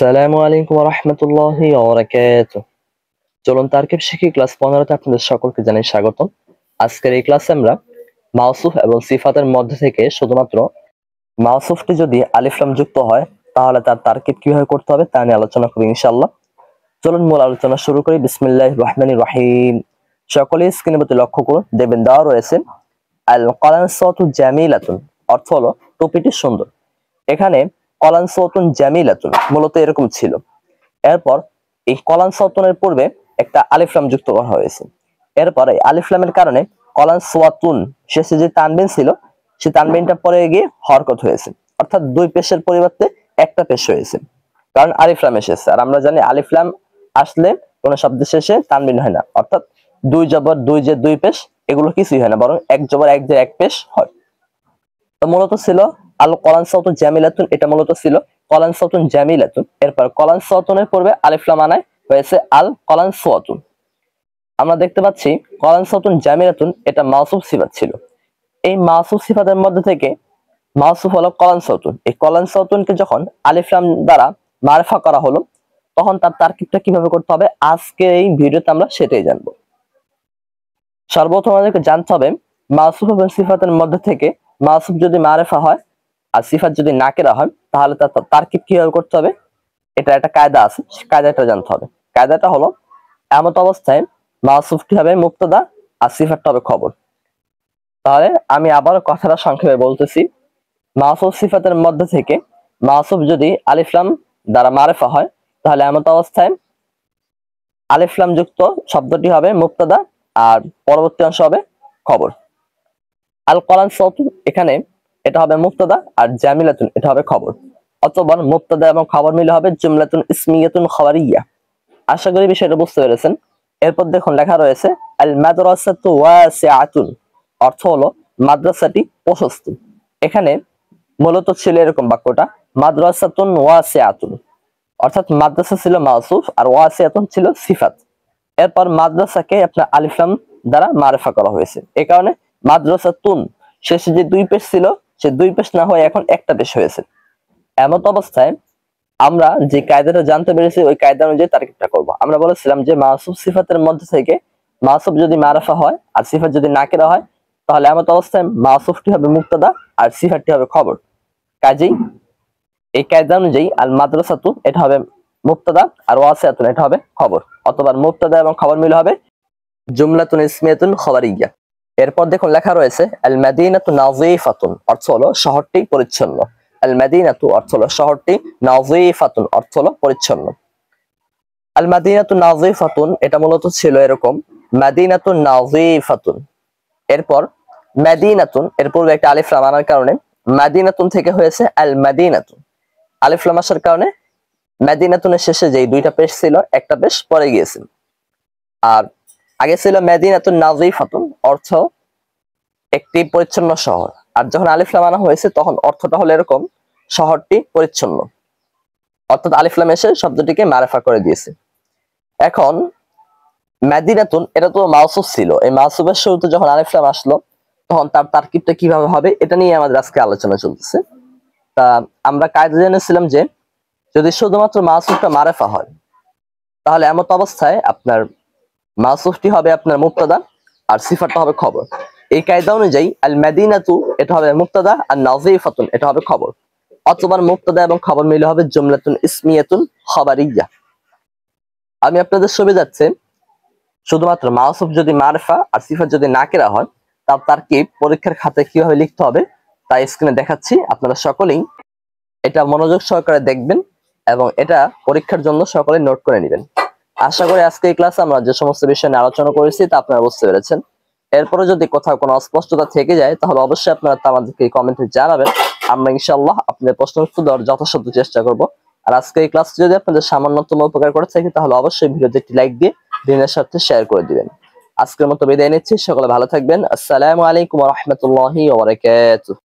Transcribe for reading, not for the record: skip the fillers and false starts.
আসসালামু আলাইকুম ওয়া রাহমাতুল্লাহি ওয়া বারাকাতুহু। চলুন তারকিব শিখি ক্লাস 15 তে আপনাদের সকলকে জানাই স্বাগতম। আজকের এই ক্লাসে আমরা মাওসুফ এবং সিফাতের মধ্যে থেকে শুধুমাত্র মাওসুফটি যদি আলিফ লাম যুক্ত হয় তাহলে তার তারকিব কিভাবে করতে হবে তা নিয়ে আলোচনা করি ইনশাআল্লাহ। চলুন মূল আলোচনা শুরু করি। বিসমিল্লাহির রহমানির রহিম। সকলে স্ক্রিনের প্রতি লক্ষ্য করুন, দেখবেন দেওয়া রয়েছে আল কলানসাতু জামিলাতুন, অর্থ হলো টুপিটি সুন্দর। এখানে কলানসাতুন জামিলাতুন মূলত এরকম ছিল। এরপর এই কলানসাতুনের পূর্বে একটা আলিফ লাম যুক্ত করা হয়েছে। এরপর এই আলিফ লামের কারণে কলানসাতুন শেষে যে তানবিন ছিল সেই তানবিনটা পরে গিয়ে হরকত হয়েছে, অর্থাৎ দুই পেশের পরিবর্তে একটা পেশ হয়েছে, কারণ আলিফ লাম এসেছে। আর আমরা জানি আলিফ লাম আসলে কোনো শব্দের শেষে তানবিন হয় না, অর্থাৎ দুই জবর দুই যে দুই পেশ এগুলো কিছুই হয় না, বরং এক জবর এক যে এক পেশ হয়। তো মূলত ছিল আল কলানসাতুন জামিলাতুন, এটা মূলত ছিল কলানসাতুন জামিলাতুন। এরপর কলানসাতুনের পূর্বে আলিফ লাম আনায় হয়েছে আল কলানসাতুন। আমরা দেখতে পাচ্ছি কলানসাতুন জামিলাতুন এটা মাওসুফ সিফাত ছিল। এই মাওসুফ সিফাতের মধ্যে থেকে মাওসুফ হলো কলানসাতুন। এই কলানসাতুনকে যখন আলিফ লাম দ্বারা মারফা করা হলো তখন তার তারকিবটা কিভাবে করতে হবে আজকে এই ভিডিওতে আমরা সেটাই জানবো। সর্বপ্রথম আমাদেরকে জানতে হবে মাওসুফ এবং সিফাতের মধ্যে থেকে মাওসুফ যদি মারফা হয় আর সিফাত যদি নাকেরা হয় তাহলে তার তারকিব কিভাবে করতে হবে, এটা একটা কায়দা আছে, কায়দাটা জানতে হবে। কায়দাটা হলো এমত অবস্থায় মাওসুফটি হবে মুবতাদা আর সিফাতটা হবে খবর। তাহলে আমি আবার কথাটা সংক্ষেপে বলতেছি। মাওসুফ সিফাতের মধ্যে থেকে মাওসুফ যদি আলিফ লাম দ্বারা মারফা হয় তাহলে এমত অবস্থায় আলিফ লাম যুক্ত শব্দটি হবে মুবতাদা আর পরবর্তী অংশ হবে খবর। আল কলানসাতুন এখানে এটা হবে মুবতাদা আর জামিলাতুন এটা হবে খবর, অথবা মুবতাদা এবং খবর মিলে হবে জুমলাতুন ইসমিয়াতুন খাবারিয়া। আশা করি বিষয়টা বুঝতে পেরেছেন। এরপর দেখুন লেখা রয়েছে আল মাদ্রাসাতু ওয়াসিআতুন, অর্থ হলো মাদ্রাসাটি প্রশস্ত। এখানে মূলত ছিল এরকম বাক্যটা মাদ্রাসাতুন ওয়াসিআতুন, অর্থাৎ মাদ্রাসা ছিল মাওসুফ আর ওয়াসিআতুন ছিল সিফাত। এরপর মাদ্রাসাকে আপনার আলিফ লাম দ্বারা মারফা করা হয়েছে, এই কারণে মাদ্রাসাতুন শেষে যে দুই পেশ ছিল সে দুই পেশ না হয়ে এখন একটা পেশ হয়েছে। এমত অবস্থায় আমরা যে কায়দাটা জানতে পেরেছি ওই কায়দা অনুযায়ী তারকিবটা করব। আমরা বলেছিলাম যে মাওসুফ সিফাতের মধ্যে থেকে মাওসুফ যদি মারফা হয় আর সিফাত যদি নাকেরা হয় তাহলে এমত অবস্থায় মাওসুফটি হবে মুবতাদা আর সিফাতটি হবে খবর। কাজেই এই কায়দা অনুযায়ী আল মাদ্রাসাতু এটা হবে মুবতাদা আর ওয়াসিআতুন এটা হবে খবর, অথবা মুবতাদা এবং খবর মিলে হবে জুমলাতুন ইসমিয়াতুন খাবারিয়া। এরপর দেখুন লেখা রয়েছে আল মাদিনাতু নাযিফাতুন, অর্থ হলো শহরটি পরিচ্ছন্ন। আল মাদিনাতু অর্থ হলো শহরটি, নাযিফাতুন অর্থ হলো পরিচ্ছন্ন। আল মাদিনাতু নাযিফাতুন এটা মূলত ছিল এরকম মাদিনাতুন নাযিফাতুন। এরপর মাদিনাতুন এর পূর্বে একটা আলিফ লাম আনার কারণে মাদিনাতুন থেকে হয়েছে আল মাদিনাতুন। আলিফ লাম আসার কারণে মাদিনাতুনের শেষে যেই দুইটা পেশ ছিল একটা পেশ পরে গিয়েছে। আর আগে ছিল মাদিনাতুন নাযিফাতুন, অর্থ একটি পরিচ্ছন্ন শহর। আর যখন আলিফ লাম আনা হয়েছে তখন অর্থটা হলো এরকম শহরটি পরিচ্ছন্ন, অর্থাৎ আলিফ লাম এসে শব্দটিকে মারফা করে দিয়েছে। এখন মাদিনাতুন এটা তো মাওসুফ ছিল, এই মাওসুফের শুরুতে যখন আলিফ লাম আসলো তখন তার তারকিবটা কিভাবে হবে এটা নিয়ে আমাদের আজকে আলোচনা চলতেছে। তা আমরা কায়দা জেনেছিলাম যে যদি শুধুমাত্র মাওসুফটা মারফা হয় তাহলে এমত অবস্থায় আপনার মাওসুফটি হবে আপনার মুবতাদা আর সিফাতটা হবে খবর। এই কায়দা অনুযায়ী আল মাদিনাতু এটা হবে মুবতাদা আর নাযিফাতুন এটা হবে খবর, অথবা মুবতাদা এবং খবর মিলে হবে জুমলাতুন ইসমিয়াতুন খাবারিয়া। আমি আপনাদের সুবিধার্থে শুধুমাত্র মাওসুফ যদি মারফা আর সিফাত যদি নাকেরা হয় তার তারকিব পরীক্ষার খাতায় কিভাবে লিখতে হবে তা স্ক্রিনে দেখাচ্ছি। আপনারা সকলেই এটা মনোযোগ সহকারে দেখবেন এবং এটা পরীক্ষার জন্য সকলে নোট করে নেবেন। আশা করি আজকে এই ক্লাসে আমরা যে সমস্ত বিষয় নিয়ে আলোচনা করেছি তা আপনারা বুঝতে পেরেছেন। এরপরে যদি কোথাও কোনো অস্পষ্টতা থেকে যায় তাহলে অবশ্যই আপনারা তা আমাদেরকে কমেন্টে জানাবেন। আমরা ইনশাআল্লাহ আপনাদের প্রশ্নের উত্তর দেওয়ার যথাসাধ্য চেষ্টা করব। আর আজকে এই ক্লাস যদি আপনাদের সামান্যতম উপকার করে থাকে তাহলে অবশ্যই ভিডিওতে একটি লাইক দিয়ে দিনের সাথে শেয়ার করে দিবেন। আজকের মতো বিদায় নিচ্ছি, সকলে ভালো থাকবেন। আসসালামু আলাইকুম ওয়া রাহমাতুল্লাহি ওয়া বারাকাতুহু।